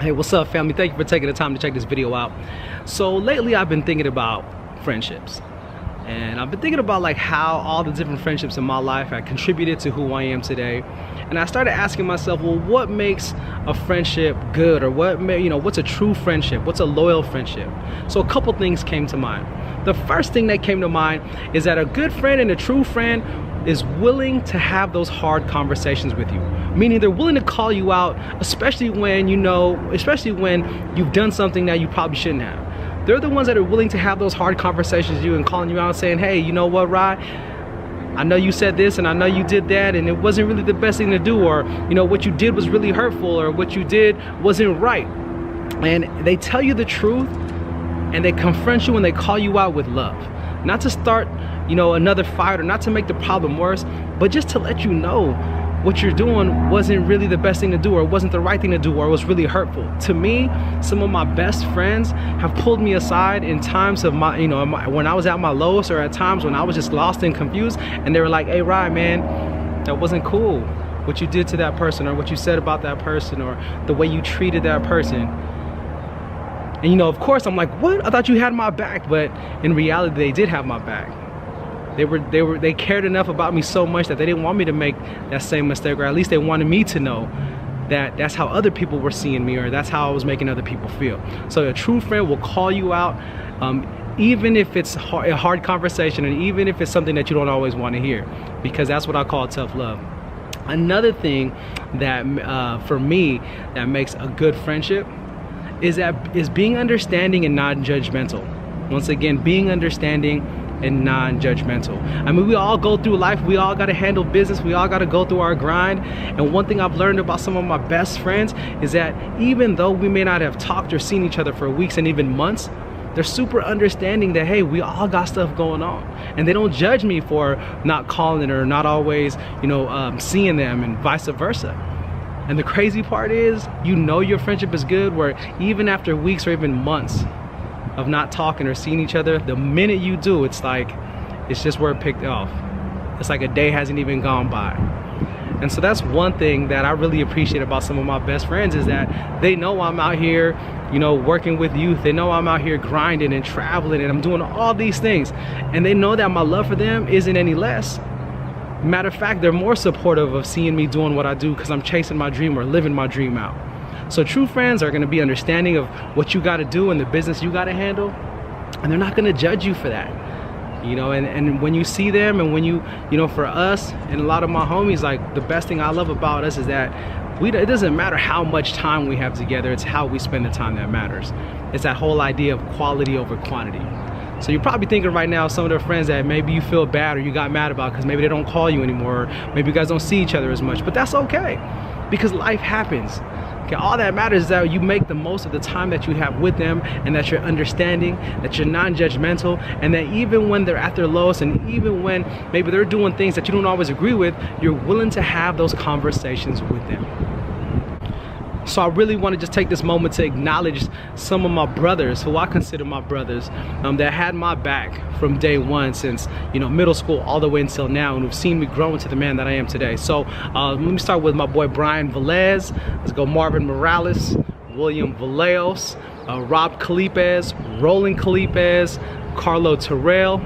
Hey, what's up, family? Thank you for taking the time to check this video out. So lately I've been thinking about friendships, and I've been thinking about like how all the different friendships in my life have contributed to who I am today. And I started asking myself, well, what makes a friendship good, or what's a true friendship? What's a loyal friendship? So a couple things came to mind. The first thing that came to mind is that a good friend and a true friend is willing to have those hard conversations with you. Meaning they're willing to call you out, especially when you've done something that you probably shouldn't have. They're the ones that are willing to have those hard conversations with you and calling you out saying, hey, you know what, Rod? I know you said this and I know you did that and it wasn't really the best thing to do, or what you did was really hurtful, or what you did wasn't right. And they tell you the truth and they confront you and they call you out with love. Not to start, another fight, or not to make the problem worse, but just to let you know what you're doing wasn't really the best thing to do, or wasn't the right thing to do, or was really hurtful. To me, some of my best friends have pulled me aside in times of when I was at my lowest, or at times when I was just lost and confused, and they were like, hey, Ryan, man, that wasn't cool, what you did to that person, or what you said about that person, or the way you treated that person. And of course, I'm like, what? I thought you had my back. But in reality, they did have my back. They cared enough about me so much that they didn't want me to make that same mistake, or at least they wanted me to know that that's how other people were seeing me, or that's how I was making other people feel. So a true friend will call you out, even if it's a hard conversation, and even if it's something that you don't always want to hear, because that's what I call tough love. Another thing that for me that makes a good friendship is being understanding and non-judgmental. Once again, being understanding and non-judgmental. I mean, we all go through life, we all got to handle business, we all got to go through our grind. And one thing I've learned about some of my best friends is that even though we may not have talked or seen each other for weeks and even months, they're super understanding that, hey, we all got stuff going on, and they don't judge me for not calling or not always seeing them, and vice versa. And the crazy part is, your friendship is good where even after weeks or even months of not talking or seeing each other, the minute you do, it's just where it picked off. It's like a day hasn't even gone by. And so that's one thing that I really appreciate about some of my best friends, is that they know I'm out here, working with youth. They know I'm out here grinding and traveling, and I'm doing all these things. And they know that my love for them isn't any less. Matter of fact, they're more supportive of seeing me doing what I do because I'm chasing my dream or living my dream out. So true friends are going to be understanding of what you got to do and the business you got to handle, and they're not going to judge you for that. And when you see them, and when for us and a lot of my homies, like, the best thing I love about us is that it doesn't matter how much time we have together, it's how we spend the time that matters. It's that whole idea of quality over quantity. So you're probably thinking right now, some of their friends that maybe you feel bad or you got mad about because maybe they don't call you anymore, or maybe you guys don't see each other as much, but that's okay, because life happens. Okay, all that matters is that you make the most of the time that you have with them, and that you're understanding, that you're non-judgmental, and that even when they're at their lowest, and even when maybe they're doing things that you don't always agree with, you're willing to have those conversations with them. So I really want to just take this moment to acknowledge some of my brothers, who I consider my brothers, that had my back from day one, since middle school all the way until now, and who've seen me grow into the man that I am today. So let me start with my boy Brian Velez. Let's go Marvin Morales, William Vallejos, Rob Calipez, Roland Calipez, Carlo Terrell,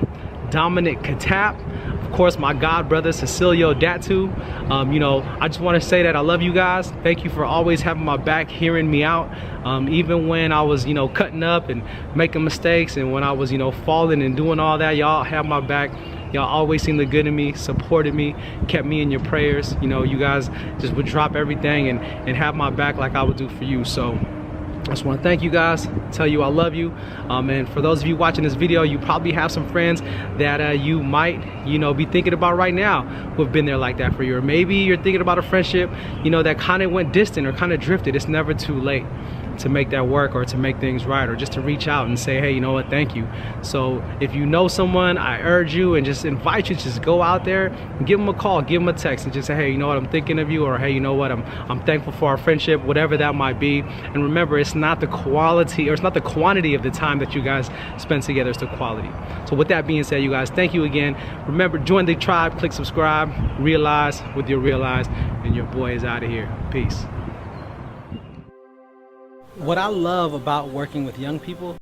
Dominic Katap, of course my god brother Cecilio Datu. I just want to say that I love you guys. Thank you for always having my back, hearing me out, even when I was cutting up and making mistakes, and when I was falling and doing all that. Y'all have my back. Y'all always seemed good to me, supported me, kept me in your prayers. You guys just would drop everything and have my back like I would do for you. So I just want to thank you guys, tell you I love you. And for those of you watching this video, you probably have some friends that you might be thinking about right now who have been there like that for you. Or maybe you're thinking about a friendship that kind of went distant or kind of drifted. It's never too late to make that work, or to make things right, or just to reach out and say, hey, you know what, thank you. So if you know someone, I urge you and just invite you to just go out there and give them a call, give them a text, and just say, hey, you know what, I'm thinking of you, or hey, you know what, I'm thankful for our friendship, whatever that might be. And remember, it's not the quality, or it's not the quantity of the time that you guys spend together, it's the quality. So with that being said, you guys, thank you again. Remember, join the tribe, click subscribe, realize with your realize, and your boy is out of here. Peace. What I love about working with young people